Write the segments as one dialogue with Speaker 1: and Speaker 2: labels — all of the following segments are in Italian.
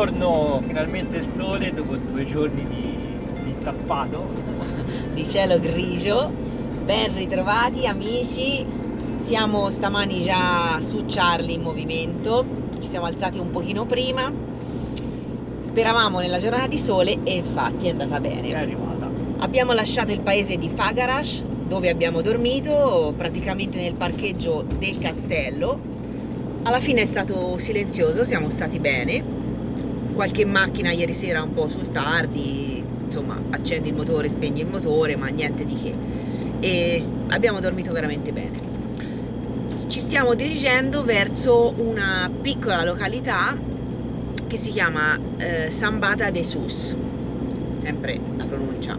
Speaker 1: Buongiorno, finalmente il sole dopo 2 giorni di tappato.
Speaker 2: Di cielo grigio. Ben ritrovati amici, siamo stamani già su Charlie in movimento, ci siamo alzati un pochino prima, speravamo nella giornata di sole e infatti è andata bene.
Speaker 1: È arrivata.
Speaker 2: Abbiamo lasciato il paese di Fagarash, dove abbiamo dormito, praticamente nel parcheggio del castello. Alla fine è stato silenzioso, siamo stati bene. Qualche macchina ieri sera un po' sul tardi, insomma, accendi il motore, spegni il motore, ma niente di che. E abbiamo dormito veramente bene. Ci stiamo dirigendo verso una piccola località che si chiama Sambata de Sus, sempre la pronuncia,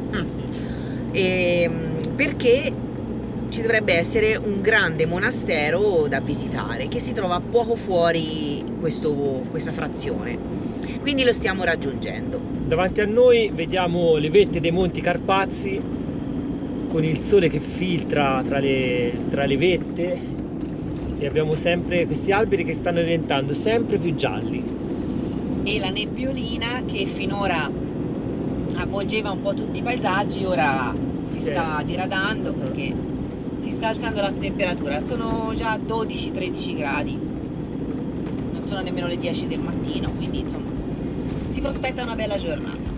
Speaker 2: perché ci dovrebbe essere un grande monastero da visitare che si trova poco fuori questa frazione, quindi lo stiamo raggiungendo.
Speaker 1: Davanti a noi vediamo le vette dei Monti Carpazi con il sole che filtra tra le vette e abbiamo sempre questi alberi che stanno diventando sempre più gialli.
Speaker 2: E la nebbiolina che finora avvolgeva un po' tutti i paesaggi ora si sta diradando perché si sta alzando la temperatura, sono già 12-13 gradi, non sono nemmeno le 10 del mattino, quindi insomma si prospetta una bella giornata.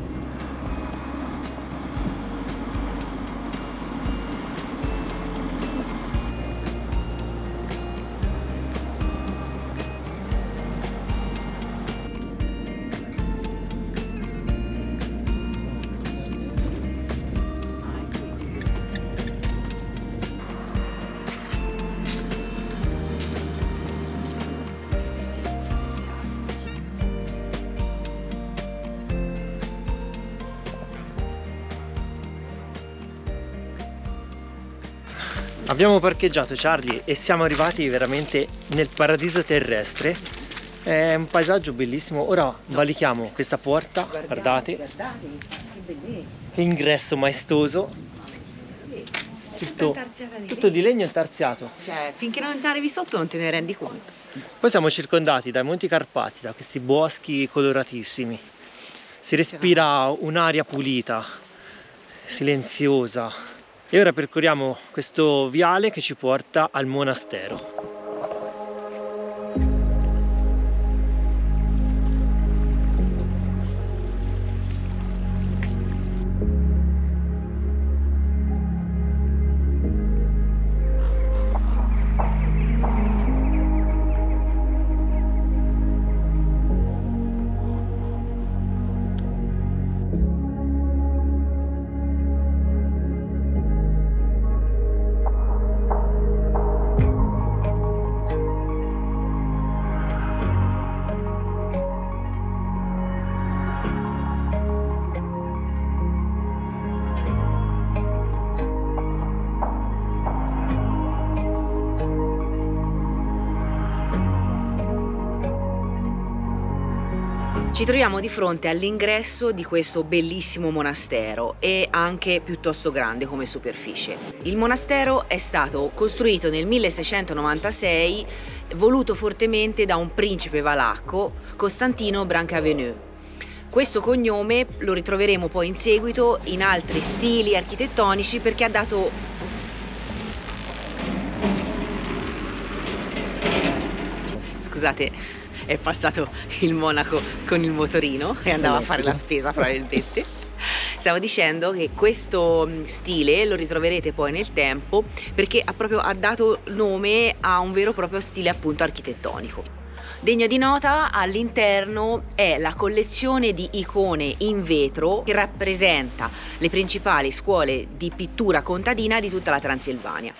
Speaker 1: Abbiamo parcheggiato Charlie e siamo arrivati veramente nel paradiso terrestre. È un paesaggio bellissimo. Ora valichiamo questa porta, guardate,
Speaker 2: che bellezza,
Speaker 1: che ingresso maestoso, tutto di legno intarsiato.
Speaker 2: cioè finché non arrivi sotto non te ne rendi conto.
Speaker 1: Poi siamo circondati dai Monti Carpazi, da questi boschi coloratissimi. Si respira un'aria pulita, silenziosa. E ora percorriamo questo viale che ci porta al monastero.
Speaker 2: Ci troviamo di fronte all'ingresso di questo bellissimo monastero e anche piuttosto grande come superficie. Il monastero è stato costruito nel 1696, voluto fortemente da un principe valacco, Costantino Brancavenu. Questo cognome lo ritroveremo poi in seguito in altri stili architettonici perché ha dato scusate, è passato il monaco con il motorino e andava a fare la spesa probabilmente. Stavo dicendo che questo stile lo ritroverete poi nel tempo perché ha dato nome a un vero e proprio stile appunto architettonico. Degno di nota all'interno è la collezione di icone in vetro che rappresenta le principali scuole di pittura contadina di tutta la Transilvania.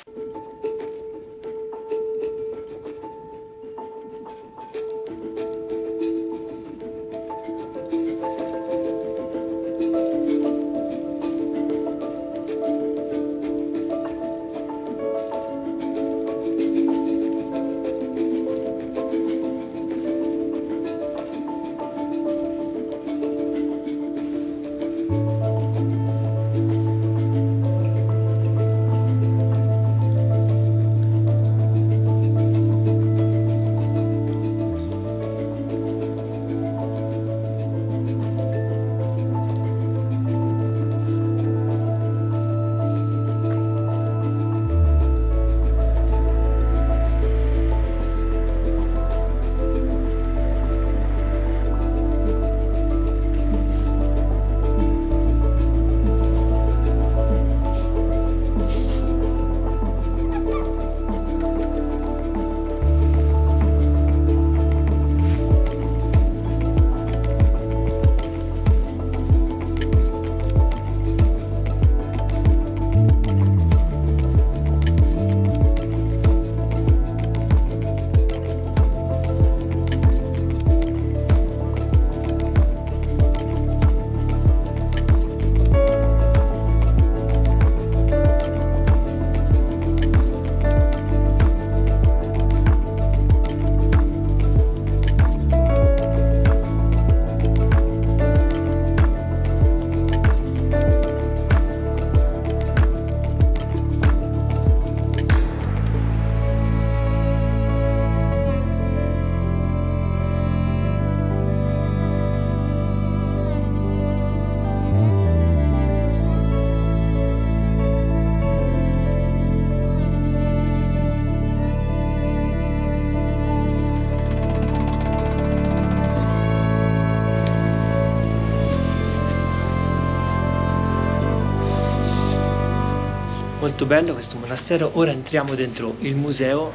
Speaker 1: molto bello questo monastero. Ora entriamo dentro il museo,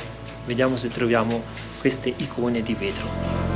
Speaker 1: vediamo se troviamo queste icone di vetro.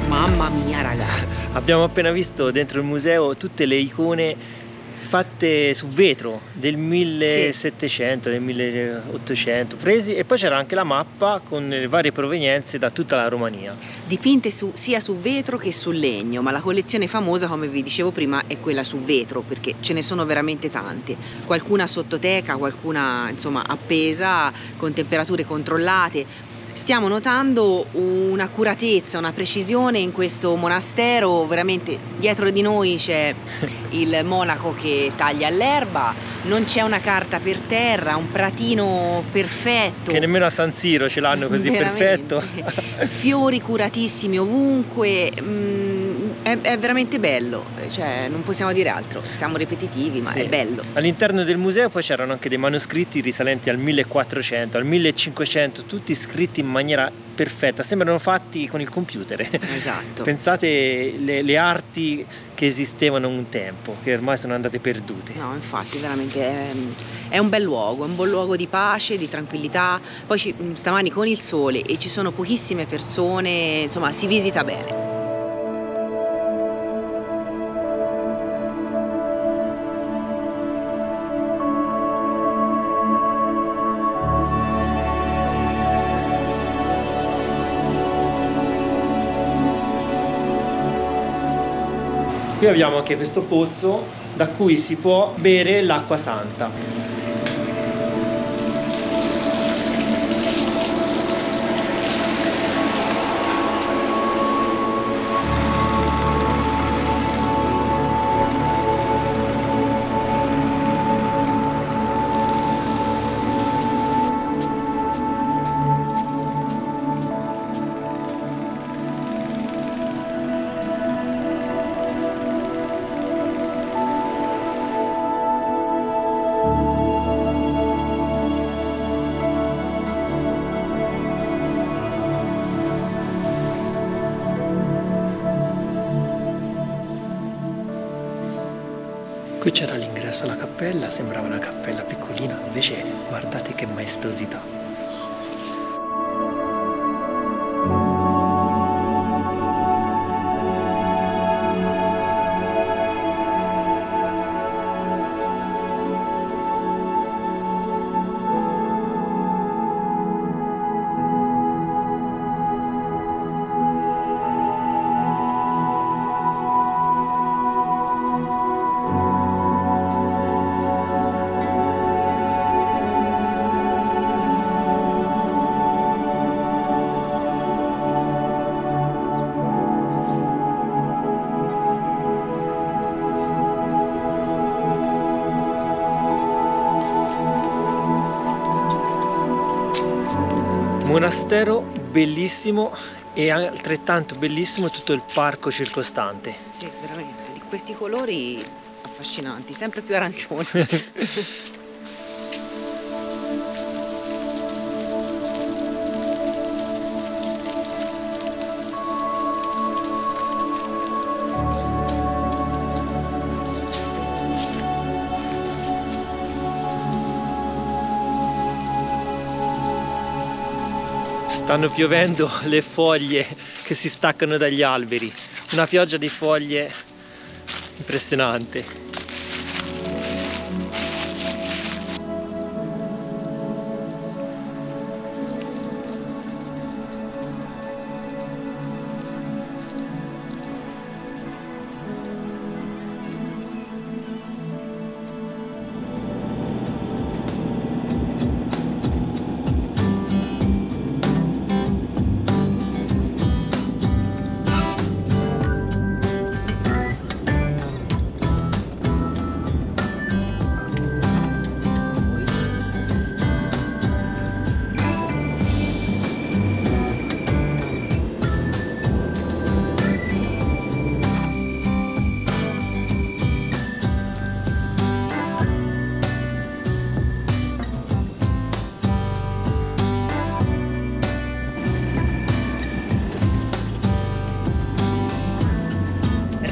Speaker 2: Mamma mia ragazzi,
Speaker 1: Abbiamo appena visto dentro il museo tutte le icone fatte su vetro del 1700, del 1800 presi, e poi c'era anche la mappa con le varie provenienze da tutta la Romania.
Speaker 2: dipinte sia su vetro che su legno, ma la collezione famosa, come vi dicevo prima, è quella su vetro, perché ce ne sono veramente tante, qualcuna sottoteca, qualcuna insomma appesa con temperature controllate. Stiamo notando un'accuratezza, una precisione in questo monastero. Veramente dietro di noi c'è il monaco che taglia l'erba, non c'è una carta per terra, un pratino perfetto.
Speaker 1: Che nemmeno a San Siro ce l'hanno così
Speaker 2: Veramente.
Speaker 1: perfetto.
Speaker 2: Fiori curatissimi ovunque, è veramente bello, cioè non possiamo dire altro, siamo ripetitivi ma
Speaker 1: Sì.
Speaker 2: è bello.
Speaker 1: All'interno del museo poi c'erano anche dei manoscritti risalenti al 1400, al 1500, tutti scritti in maniera perfetta, sembrano fatti con il computer.
Speaker 2: Esatto.
Speaker 1: Pensate le arti che esistevano un tempo, che ormai sono andate perdute.
Speaker 2: No, infatti veramente è un bel luogo di pace, di tranquillità. Poi stamani con il sole e ci sono pochissime persone, insomma si visita bene.
Speaker 1: Qui abbiamo anche questo pozzo da cui si può bere l'acqua santa. Qui c'era l'ingresso alla cappella, sembrava una cappella piccolina, invece guardate che maestosità. Monastero bellissimo, e altrettanto bellissimo tutto il parco circostante.
Speaker 2: Sì, veramente, di questi colori affascinanti, sempre più arancioni.
Speaker 1: Stanno piovendo le foglie che si staccano dagli alberi, una pioggia di foglie impressionante.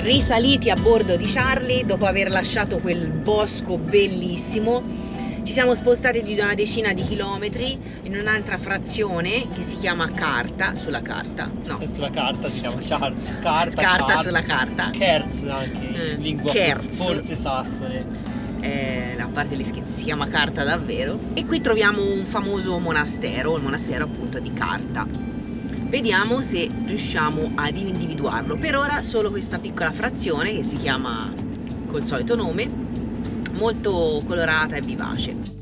Speaker 2: Risaliti a bordo di Charlie dopo aver lasciato quel bosco bellissimo, ci siamo spostati di una decina di chilometri in un'altra frazione che si chiama Carta, sulla carta, no,
Speaker 1: Sulla carta si chiama Charles.
Speaker 2: Carta sulla carta.
Speaker 1: Kerz anche in lingua
Speaker 2: Kerz.
Speaker 1: forse sassone.
Speaker 2: A parte gli scherzi, si chiama Carta davvero. E qui troviamo un famoso monastero, il monastero appunto di Carta. Vediamo se riusciamo ad individuarlo. Per ora solo questa piccola frazione che si chiama col solito nome, molto colorata e vivace.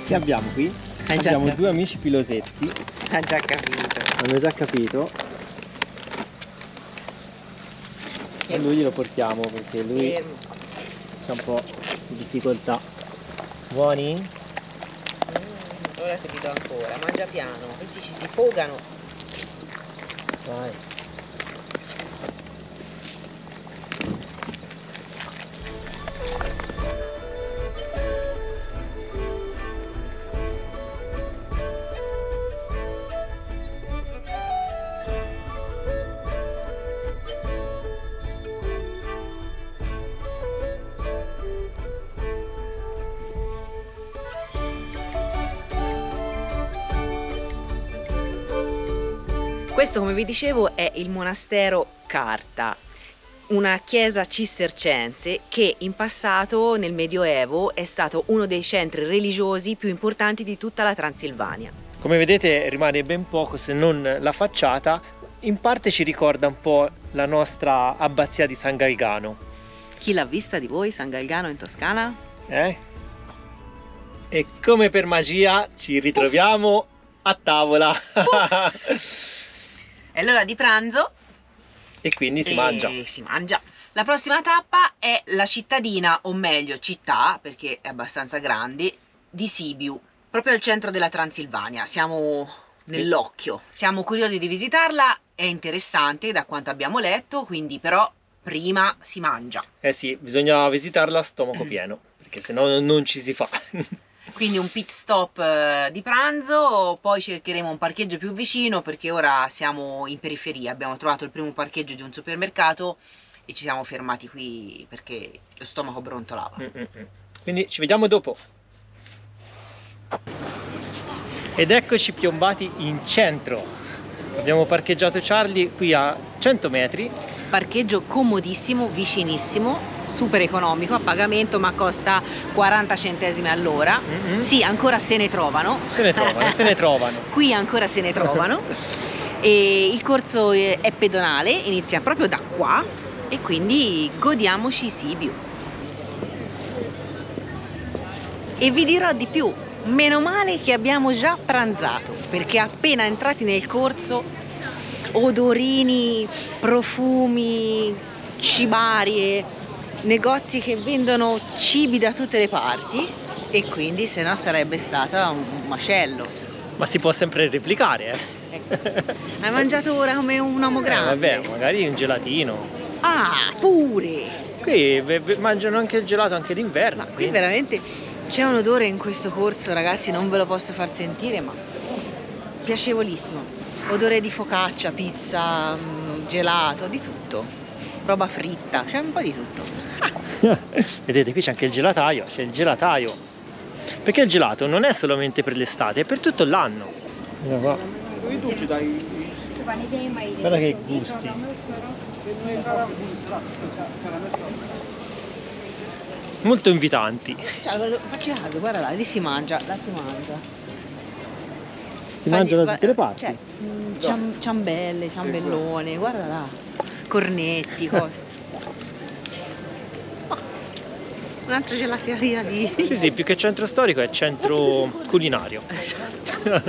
Speaker 1: Che abbiamo qui?
Speaker 2: Hai già
Speaker 1: Abbiamo
Speaker 2: capito.
Speaker 1: due amici pilosetti,
Speaker 2: Ha già capito.
Speaker 1: hanno già capito. E lui lo portiamo perché lui
Speaker 2: Fermo.
Speaker 1: c'ha un po' di difficoltà. Buoni?
Speaker 2: Ora te li do ancora, mangia piano, questi ci si fogano.
Speaker 1: Vai.
Speaker 2: Questo, come vi dicevo, è il monastero Carta, una chiesa cistercense che in passato, nel Medioevo, è stato uno dei centri religiosi più importanti di tutta la Transilvania.
Speaker 1: Come vedete rimane ben poco se non la facciata, in parte ci ricorda un po' la nostra abbazia di San Galgano.
Speaker 2: Chi l'ha vista di voi, San Galgano in Toscana?
Speaker 1: E come per magia ci ritroviamo a tavola.
Speaker 2: È l'ora di pranzo.
Speaker 1: E quindi si mangia.
Speaker 2: Si mangia. La prossima tappa è la cittadina, o meglio città, perché è abbastanza grande, di Sibiu, proprio al centro della Transilvania. Siamo nell'occhio. Siamo curiosi di visitarla, è interessante da quanto abbiamo letto, quindi però prima si mangia.
Speaker 1: Eh sì, bisogna visitarla a stomaco pieno, perché sennò non ci si fa.
Speaker 2: Quindi un pit stop di pranzo, poi cercheremo un parcheggio più vicino perché ora siamo in periferia, abbiamo trovato il primo parcheggio di un supermercato e ci siamo fermati qui perché lo stomaco brontolava.
Speaker 1: Quindi ci vediamo dopo. Ed eccoci piombati in centro. Abbiamo parcheggiato Charlie qui a 100 metri.
Speaker 2: Parcheggio comodissimo, vicinissimo, super economico a pagamento, ma costa 40 centesimi all'ora. Sì, ancora se ne trovano.
Speaker 1: Se ne trovano, se ne trovano.
Speaker 2: Qui ancora se ne trovano. E il corso è pedonale, inizia proprio da qua e quindi godiamoci Sibiu. E vi dirò di più, meno male che abbiamo già pranzato, perché appena entrati nel corso odorini, profumi, cibarie, negozi che vendono cibi da tutte le parti e quindi se no sarebbe stata un macello.
Speaker 1: Ma si può sempre replicare,
Speaker 2: Hai mangiato ora come un uomo grande?
Speaker 1: Vabbè, magari un gelatino.
Speaker 2: Ah, pure!
Speaker 1: Qui mangiano anche il gelato anche d'inverno.
Speaker 2: Ma qui veramente c'è un odore in questo corso, ragazzi, non ve lo posso far sentire, ma piacevolissimo. Odore di focaccia, pizza, gelato, di tutto. Roba fritta, c'è un po' di tutto.
Speaker 1: Vedete, qui c'è anche il gelataio, c'è il gelataio. Perché il gelato non è solamente per l'estate, è per tutto l'anno. Guarda qua. Guarda che gusti. Molto invitanti.
Speaker 2: Cioè, facci caso, guarda là, lì si mangia, là si mangia.
Speaker 1: Si mangia da tutte le parti.
Speaker 2: Cioè, ciambelle, ciambellone, guarda là. Cornetti, cose. Oh, un'altra gelateria di...
Speaker 1: Sì, più che centro storico è centro culinario.
Speaker 2: Esatto.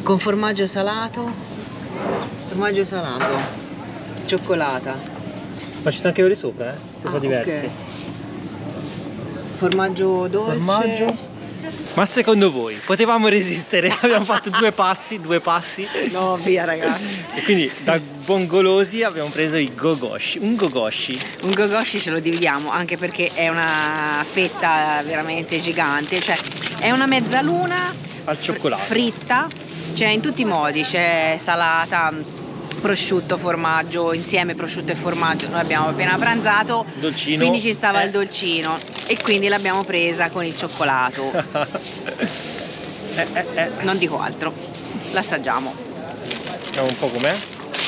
Speaker 2: Con formaggio salato, cioccolata.
Speaker 1: Ma ci sono anche quelli sopra, che sono diversi.
Speaker 2: Ok. formaggio dolce.
Speaker 1: Formaggio. Ma secondo voi potevamo resistere? Abbiamo fatto due passi.
Speaker 2: No, via ragazzi.
Speaker 1: E quindi da buon golosi abbiamo preso i gogoshi. Un gogoshi
Speaker 2: ce lo dividiamo, anche perché è una fetta veramente gigante, cioè è una mezzaluna
Speaker 1: al cioccolato.
Speaker 2: Fritta, c'è in tutti i modi, c'è salata, prosciutto, formaggio, insieme prosciutto e formaggio. Noi abbiamo appena pranzato,
Speaker 1: Dolcino.
Speaker 2: quindi ci stava il dolcino e quindi l'abbiamo presa con il cioccolato. Non dico altro, l'assaggiamo.
Speaker 1: Vediamo un po' com'è.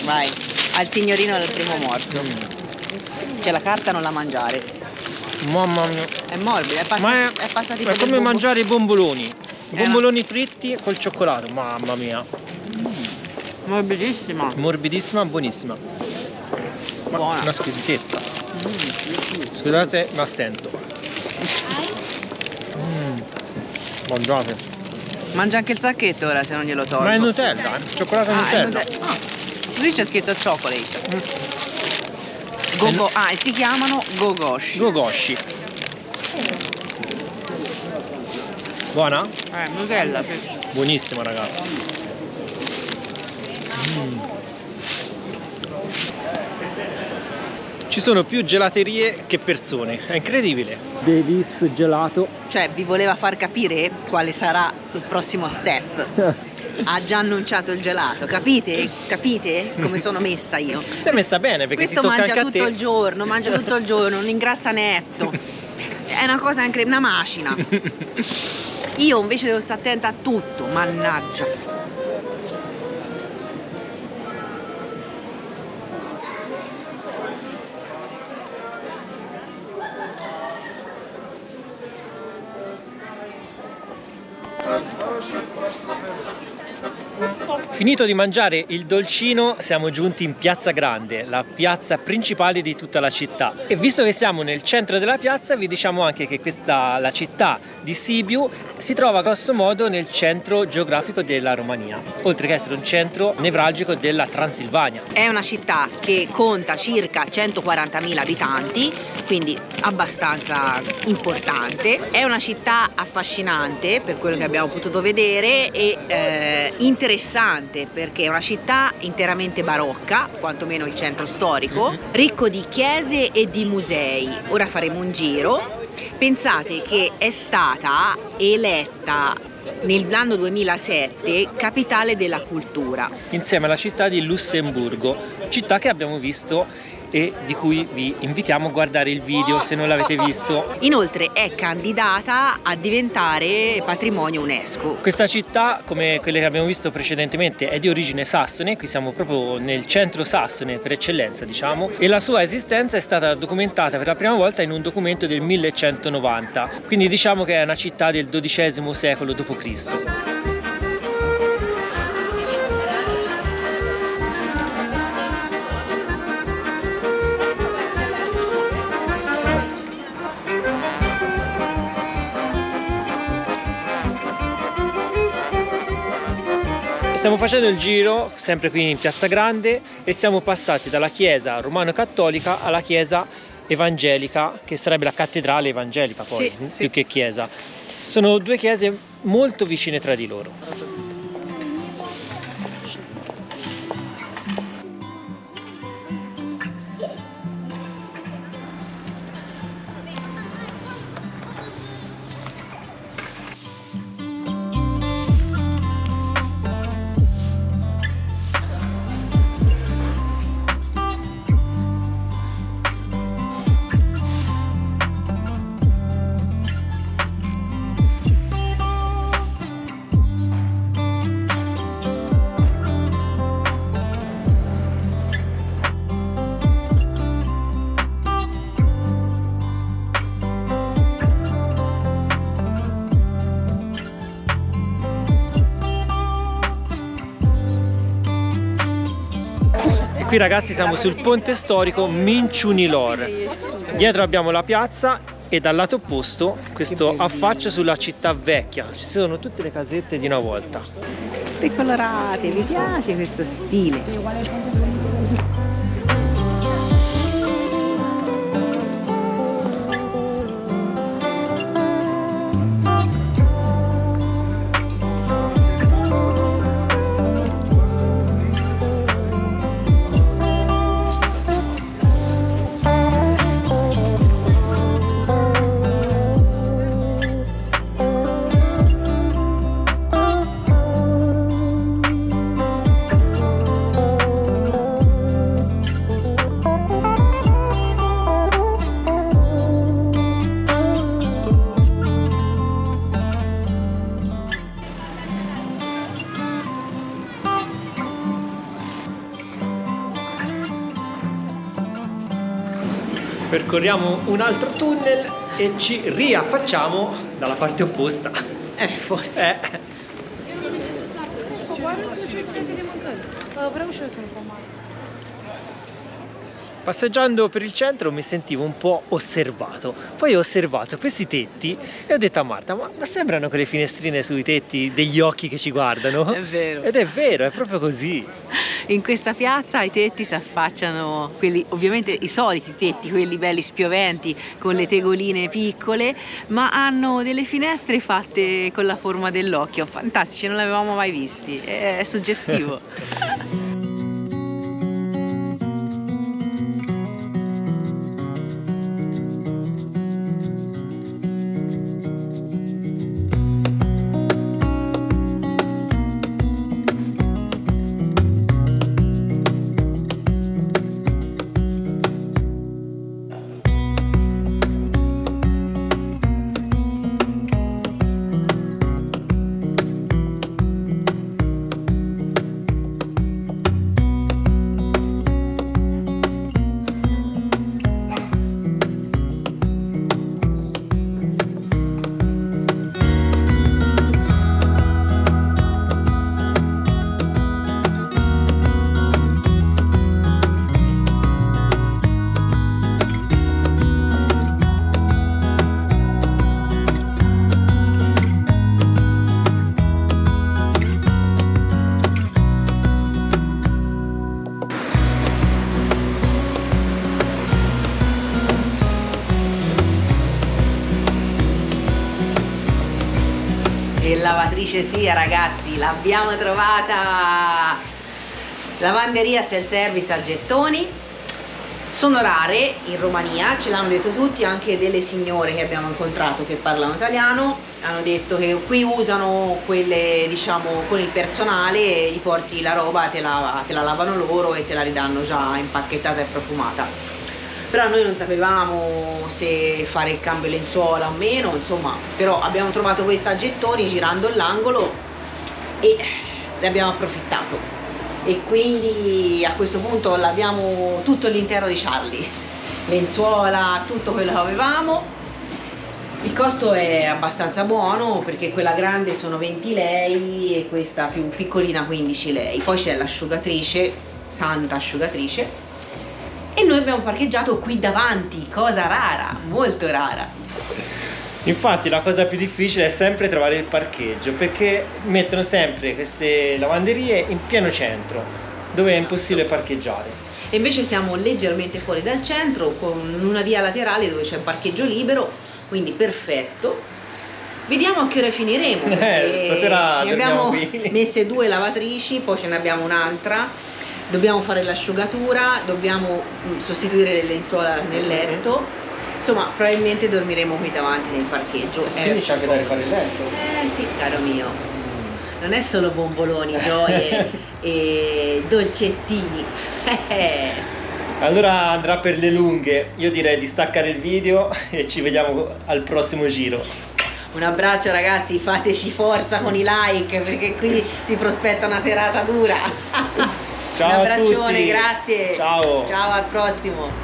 Speaker 2: Vai, al signorino del primo morso. C'è la carta, non la mangiare.
Speaker 1: Mamma mia.
Speaker 2: È morbida, è passa tipo
Speaker 1: è come mangiare i bomboloni. I bomboloni fritti col cioccolato. Mamma mia.
Speaker 2: Morbidissima.
Speaker 1: Morbidissima, buonissima. Ma
Speaker 2: Buona.
Speaker 1: una squisitezza. Scusate, ma sento. Mangiate.
Speaker 2: Mangia anche il sacchetto ora se non glielo tolgo.
Speaker 1: Ma è Nutella, cioccolato e Nutella.
Speaker 2: Qui c'è scritto chocolate. E si chiamano gogoshi.
Speaker 1: Gogoshi. Buona?
Speaker 2: Nutella, sì.
Speaker 1: Buonissima ragazzi. Ci sono più gelaterie che persone, è incredibile. Davis gelato.
Speaker 2: Cioè, vi voleva far capire quale sarà il prossimo step. Ha già annunciato il gelato, capite? Capite come sono messa io?
Speaker 1: Si è messa bene perché
Speaker 2: questo
Speaker 1: ti tocca
Speaker 2: mangia
Speaker 1: anche a
Speaker 2: tutto
Speaker 1: te.
Speaker 2: il giorno, mangia tutto il giorno, non ingrassa netto. È una cosa una macina. Io invece devo stare attenta a tutto, mannaggia.
Speaker 1: Finito di mangiare il dolcino siamo giunti in Piazza Grande, la piazza principale di tutta la città, e visto che siamo nel centro della piazza vi diciamo anche che la città di Sibiu si trova grosso modo nel centro geografico della Romania, oltre che essere un centro nevralgico della Transilvania.
Speaker 2: È una città che conta circa 140.000 abitanti, quindi abbastanza importante. È una città affascinante per quello che abbiamo potuto vedere e interessante perché è una città interamente barocca, quantomeno il centro storico, ricco di chiese e di musei. Ora faremo un giro. Pensate che è stata eletta nell'anno 2007 capitale della cultura
Speaker 1: insieme alla città di Lussemburgo, città che abbiamo visto e di cui vi invitiamo a guardare il video se non l'avete visto.
Speaker 2: Inoltre è candidata a diventare patrimonio UNESCO.
Speaker 1: Questa città, come quelle che abbiamo visto precedentemente, è di origine sassone, qui siamo proprio nel centro sassone per eccellenza, diciamo, e la sua esistenza è stata documentata per la prima volta in un documento del 1190, quindi diciamo che è una città del XII secolo d.C. Stiamo facendo il giro sempre qui in Piazza Grande e siamo passati dalla chiesa romano-cattolica alla chiesa evangelica, che sarebbe la cattedrale evangelica poi,
Speaker 2: sì.
Speaker 1: più che chiesa. Sono due chiese molto vicine tra di loro. Qui ragazzi siamo sul ponte storico Minciunilor, dietro abbiamo la piazza e dal lato opposto questo affaccio sulla città vecchia, ci sono tutte le casette di una volta.
Speaker 2: Tutte colorate, mi piace questo stile.
Speaker 1: Percorriamo un altro tunnel e ci riaffacciamo dalla parte opposta.
Speaker 2: Forse.
Speaker 3: Vreau și eu să-mi comand.
Speaker 1: Passeggiando per il centro mi sentivo un po' osservato, poi ho osservato questi tetti e ho detto a Marta, ma sembrano quelle finestrine sui tetti degli occhi che ci guardano?
Speaker 2: È vero.
Speaker 1: Ed è vero, è proprio così.
Speaker 2: In questa piazza i tetti si affacciano, quelli, ovviamente i soliti tetti, quelli belli spioventi con le tegoline piccole, ma hanno delle finestre fatte con la forma dell'occhio, fantastici, non l'avevamo mai visti, è suggestivo. E lavatrice sì ragazzi, l'abbiamo trovata! Lavanderia self-service a gettoni, sono rare in Romania, ce l'hanno detto tutti, anche delle signore che abbiamo incontrato che parlano italiano, hanno detto che qui usano quelle, diciamo, con il personale, gli porti la roba, te la lavano loro e te la ridanno già impacchettata e profumata. Però noi non sapevamo se fare il cambio lenzuola o meno, insomma, però abbiamo trovato questa a gettoni girando l'angolo e ne abbiamo approfittato. E quindi a questo punto laviamo tutto l'intero di Charlie, lenzuola, tutto quello che avevamo. Il costo è abbastanza buono perché quella grande sono 20 lei e questa più piccolina 15 lei. Poi c'è l'asciugatrice, santa asciugatrice. E noi abbiamo parcheggiato qui davanti, cosa rara, molto rara.
Speaker 1: Infatti la cosa più difficile è sempre trovare il parcheggio, perché mettono sempre queste lavanderie in pieno centro, dove è impossibile parcheggiare.
Speaker 2: E invece siamo leggermente fuori dal centro, con una via laterale dove c'è un parcheggio libero, quindi perfetto. Vediamo a che ora finiremo, perché
Speaker 1: stasera
Speaker 2: ne abbiamo
Speaker 1: qui.
Speaker 2: messe 2 lavatrici, poi ce ne abbiamo un'altra. Dobbiamo fare l'asciugatura, dobbiamo sostituire le lenzuola nel letto, insomma probabilmente dormiremo qui davanti nel parcheggio.
Speaker 1: Quindi c'è anche da rifare il letto?
Speaker 2: Sì caro mio, non è solo bomboloni, gioie e dolcettini.
Speaker 1: Allora andrà per le lunghe, io direi di staccare il video e ci vediamo al prossimo giro.
Speaker 2: Un abbraccio ragazzi, fateci forza con i like perché qui si prospetta una serata dura.
Speaker 1: Ciao
Speaker 2: Un abbraccione,
Speaker 1: a tutti.
Speaker 2: grazie.
Speaker 1: Ciao.
Speaker 2: Ciao, al prossimo.